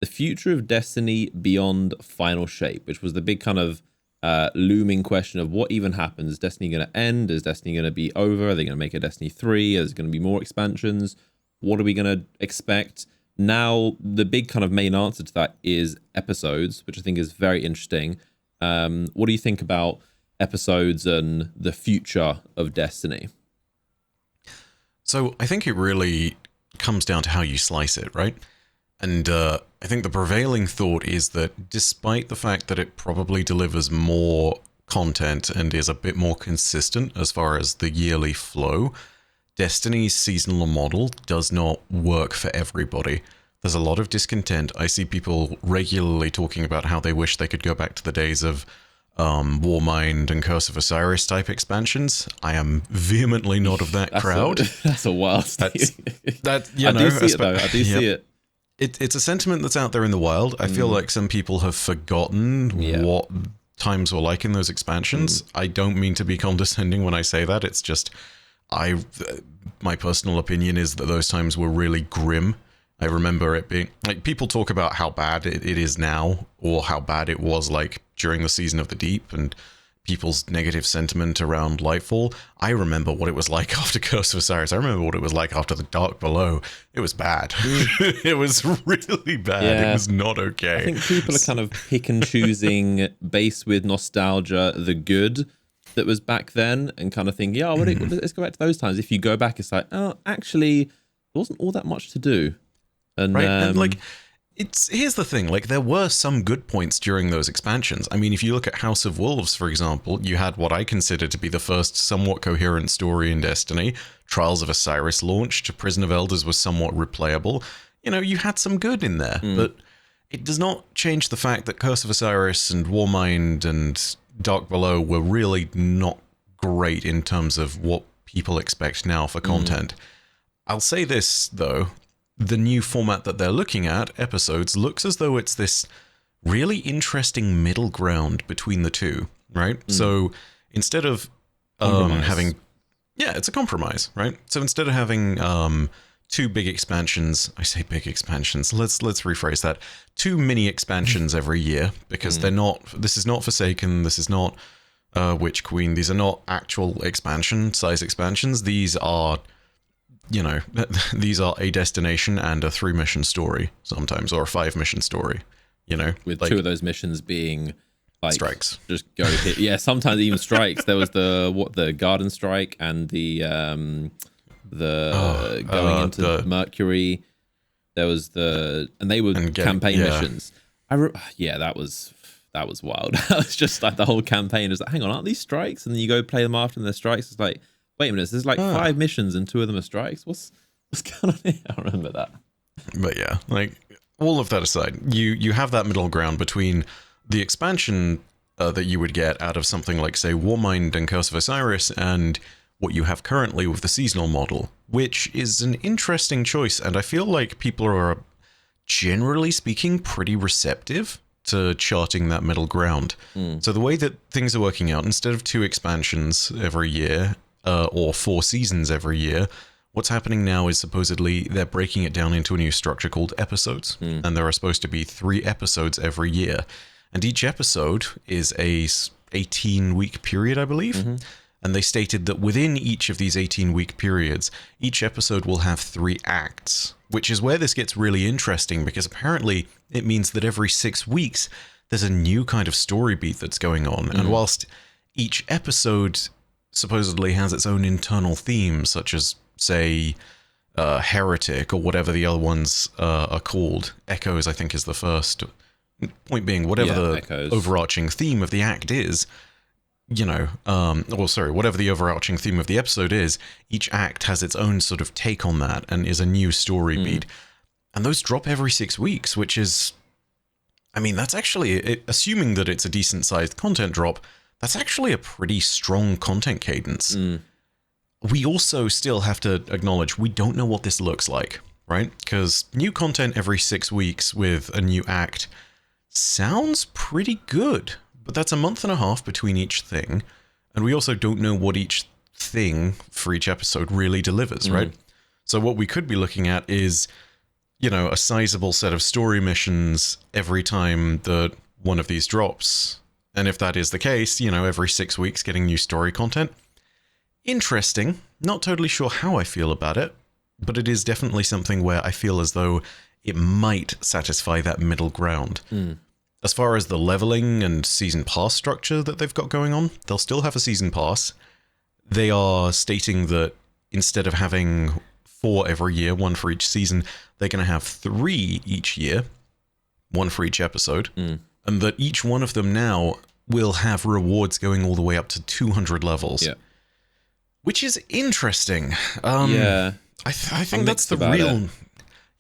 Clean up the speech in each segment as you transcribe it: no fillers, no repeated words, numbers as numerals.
the future of Destiny beyond Final Shape, which was the big kind of looming question of what even happens. Is Destiny going to end? Is Destiny going to be over? Are they going to make a Destiny 3? Is there going to be more expansions? What are we going to expect? Now, the big kind of main answer to that is episodes, which I think is very interesting. What do you think about episodes and the future of Destiny? So I think it really comes down to how you slice it, right? And I think the prevailing thought is that despite the fact that it probably delivers more content and is a bit more consistent as far as the yearly flow, Destiny's seasonal model does not work for everybody. There's a lot of discontent. I see people regularly talking about how they wish they could go back to the days of Warmind and Curse of Osiris type expansions. I am vehemently not of that crowd. That's a wild statement. I do see it, though. I do see it. It's a sentiment that's out there in the wild. I feel like some people have forgotten what times were like in those expansions. I don't mean to be condescending when I say that. It's just my personal opinion is that those times were really grim. I remember it being like, people talk about how bad it is now, or how bad it was like during the Season of the Deep, and people's negative sentiment around Lightfall. I remember what it was like after Curse of Osiris. I remember what it was like after the Dark Below. It was bad. It was really bad. Yeah. It was not okay. I think people are kind of pick and choosing based with nostalgia the good that was back then, and kind of thinking, yeah, let's go back to those times. If you go back, it's like, oh, actually, there wasn't all that much to do. And, right, and like, here's the thing, like, there were some good points during those expansions. I mean, if you look at House of Wolves, for example, you had what I consider to be the first somewhat coherent story in Destiny. Trials of Osiris launched, Prison of Elders was somewhat replayable. You know, you had some good in there, but it does not change the fact that Curse of Osiris and Warmind and Dark Below were really not great in terms of what people expect now for content. I'll say this, though. The new format that they're looking at, episodes, looks as though it's this really interesting middle ground between the two, right? So instead of having... Yeah, it's a compromise, right? So instead of having two big expansions... I say big expansions. Let's rephrase that. Two mini expansions every year, because they're not... This is not Forsaken. This is not Witch Queen. These are not actual size expansions. These are... You know, these are a destination and a 3-mission story sometimes, or a 5-mission story, you know. With like, 2 of those missions being like strikes. Just go hit. Yeah, sometimes even strikes. There was the Garden Strike and the going into the Mercury. There was and they were campaign missions. That was wild. That was just like the whole campaign is like, hang on, aren't these strikes? And then you go play them after and they're strikes. It's like, wait a minute, there's like 5 missions and 2 of them are strikes. What's going on here? I remember that. But yeah, like, all of that aside, you have that middle ground between the expansion that you would get out of something like, say, Warmind and Curse of Osiris, and what you have currently with the seasonal model, which is an interesting choice, and I feel like people are, generally speaking, pretty receptive to charting that middle ground. So the way that things are working out, instead of 2 expansions every year, or 4 seasons every year, what's happening now is supposedly they're breaking it down into a new structure called episodes, and there are supposed to be 3 episodes every year, and each episode is a 18-week period, I believe. And they stated that within each of these 18-week periods, each episode will have 3 acts, which is where this gets really interesting, because apparently it means that every 6 weeks there's a new kind of story beat that's going on, and whilst each episode supposedly has its own internal theme, such as, say, Heretic, or whatever the other ones are called. Echoes, I think, is the first. Point being, whatever the Echoes. Overarching theme of the act is, you know, whatever the overarching theme of the episode is, each act has its own sort of take on that and is a new story beat. And those drop every 6 weeks, which is, I mean, that's actually, assuming that it's a decent-sized content drop, that's actually a pretty strong content cadence. We also still have to acknowledge we don't know what this looks like, right? Because new content every 6 weeks with a new act sounds pretty good, but that's a month and a half between each thing, and we also don't know what each thing for each episode really delivers, right? So what we could be looking at is a sizable set of story missions every time that one of these drops. And if that is the case, every 6 weeks getting new story content. Interesting. Not totally sure how I feel about it, but it is definitely something where I feel as though it might satisfy that middle ground. As far as the leveling and season pass structure that they've got going on, they'll still have a season pass. They are stating that instead of having 4 every year, 1 for each season, they're going to have 3 each year, 1 for each episode, and that each one of them now will have rewards going all the way up to 200 levels. Yeah. Which is interesting. Yeah. I think that's the real...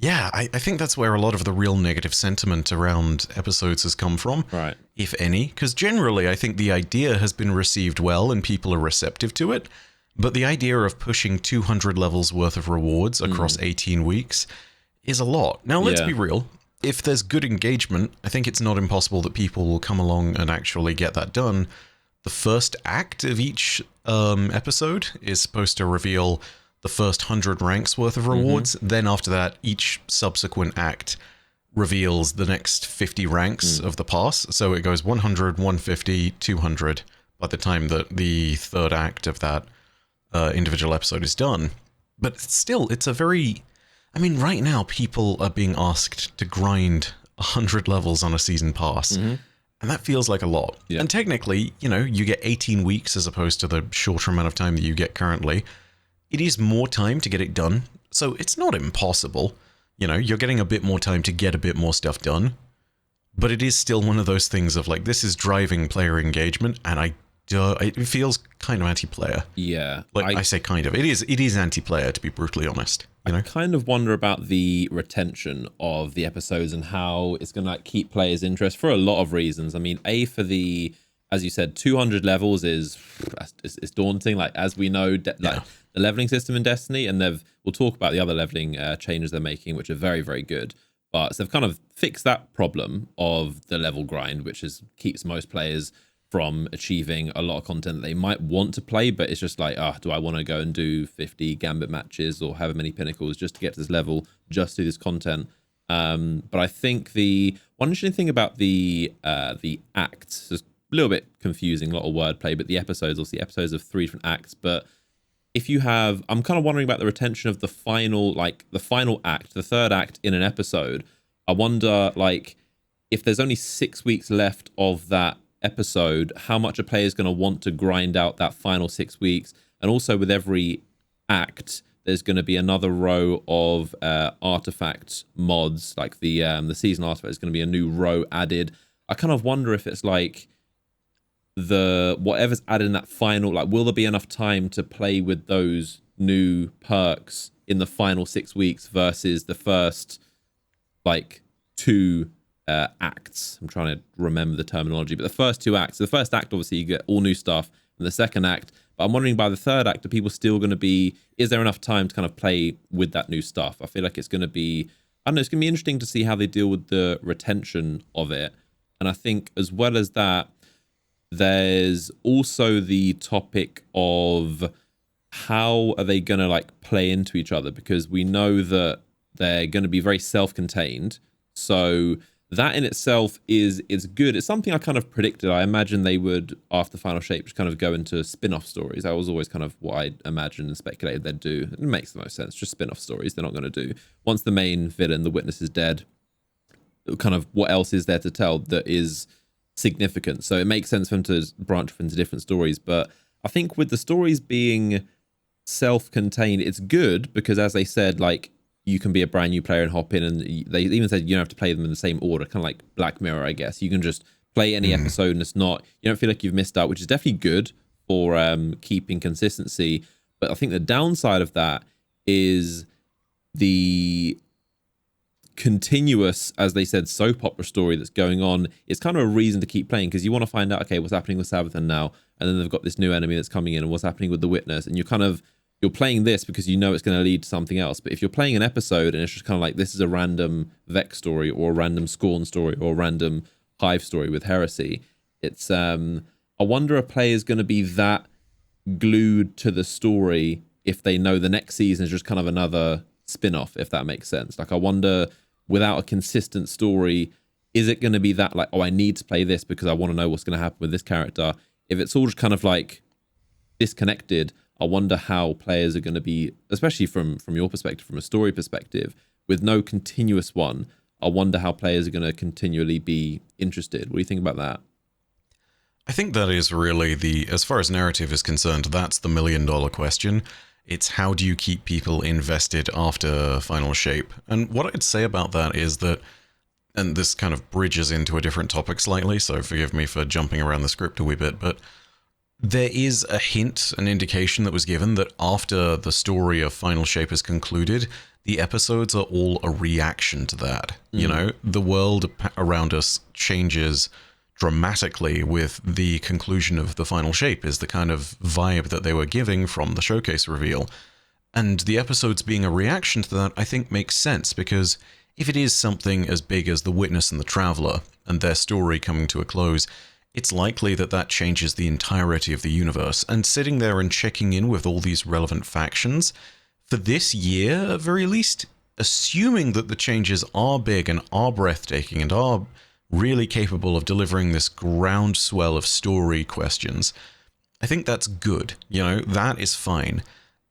Yeah, I think that's where a lot of the real negative sentiment around episodes has come from, right? If any. Because generally, I think the idea has been received well and people are receptive to it. But the idea of pushing 200 levels worth of rewards across 18 weeks is a lot. Now, let's be real. If there's good engagement, I think it's not impossible that people will come along and actually get that done. The first act of each episode is supposed to reveal the first 100 ranks worth of rewards. Then after that, each subsequent act reveals the next 50 ranks of the pass. So it goes 100, 150, 200 by the time that the third act of that individual episode is done. But still, it's a very... I mean, right now, people are being asked to grind 100 levels on a season pass. And that feels like a lot. Yeah. And technically, you get 18 weeks as opposed to the shorter amount of time that you get currently. It is more time to get it done, so it's not impossible. You're getting a bit more time to get a bit more stuff done, but it is still one of those things of like, this is driving player engagement, and it feels kind of anti-player. Yeah. I say kind of. It is anti-player, to be brutally honest. I kind of wonder about the retention of the episodes and how it's going to keep players' interest for a lot of reasons. I mean, for the, as you said, 200 levels is daunting. Like, as we know, the leveling system in Destiny, and we'll talk about the other leveling changes they're making, which are very, very good. But so they've kind of fixed that problem of the level grind, which keeps most players from achieving a lot of content that they might want to play, but it's just like, do I want to go and do 50 Gambit matches or however many pinnacles just to get to this level, just to do this content? But I think the one interesting thing about the acts is a little bit confusing, a lot of wordplay, but the episodes, obviously episodes of 3 different acts, but if you have, I'm kind of wondering about the retention of the final act, the third act in an episode. I wonder, if there's only 6 weeks left of that episode, how much a player is going to want to grind out that final 6 weeks. And also with every act, there's going to be another row of artifact mods, like the season artifact is going to be a new row added. I kind of wonder if it's whatever's added in that final, will there be enough time to play with those new perks in the final 6 weeks versus the first 2 acts? I'm trying to remember the terminology, but the first 2 acts. The first act, obviously, you get all new stuff, and the second act. But I'm wondering, by the third act, are people still going to be? Is there enough time to kind of play with that new stuff? I feel like it's going to be. I don't know. It's going to be interesting to see how they deal with the retention of it. And I think, as well as that, there's also the topic of how are they going to play into each other, because we know that they're going to be very self-contained. So that in itself is good. It's something I kind of predicted. I imagined they would, after Final Shape, just kind of go into spin-off stories. That was always kind of what I imagined and speculated they'd do. It makes the most sense. Just spin-off stories they're not going to do. Once the main villain, the Witness, is dead, kind of what else is there to tell that is significant? So it makes sense for them to branch off into different stories. But I think with the stories being self-contained, it's good because, as they said, you can be a brand new player and hop in, and they even said you don't have to play them in the same order, kind of like Black Mirror, I guess. You can just play any episode and you don't feel like you've missed out, which is definitely good for keeping consistency. But I think the downside of that is the continuous, as they said, soap opera story that's going on. It's kind of a reason to keep playing, because you want to find out, okay, what's happening with Sabathon now, and then they've got this new enemy that's coming in, and what's happening with the Witness, and you're playing this because you know it's going to lead to something else. But if you're playing an episode and it's just kind of this is a random Vex story or a random Scorn story or a random Hive story with Heresy, it's I wonder if a player is going to be that glued to the story if they know the next season is just kind of another spin-off, if that makes sense. Like, I wonder, without a consistent story, is it going to be that, like, oh, I need to play this because I want to know what's going to happen with this character? If it's all just kind of like disconnected, I wonder how players are going to be, especially from your perspective, from a story perspective, with no continuous one. I wonder how players are going to continually be interested. What do you think about that? I think that is really as far as narrative is concerned, that's the $1 million question. It's how do you keep people invested after Final Shape? And what I'd say about that is that, and this kind of bridges into a different topic slightly, so forgive me for jumping around the script a wee bit, but there is a hint, an indication that was given that after the story of Final Shape is concluded, the episodes are all a reaction to that. You know, the world around us changes dramatically with the conclusion of the Final Shape, is the kind of vibe that they were giving from the showcase reveal. And the episodes being a reaction to that, I think makes sense, because if it is something as big as The Witness and the Traveler and their story coming to a close, it's likely that that changes the entirety of the universe. And sitting there and checking in with all these relevant factions, for this year at very least, assuming that the changes are big and are breathtaking and are really capable of delivering this groundswell of story questions, I think that's good. You know, that is fine.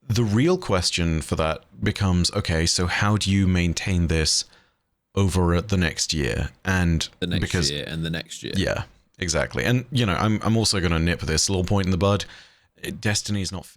The real question for that becomes, okay, so how do you maintain this over at the next year? And The next year and the next year. Yeah, exactly. And, you know, I'm also going to nip this little point in the bud. Destiny's not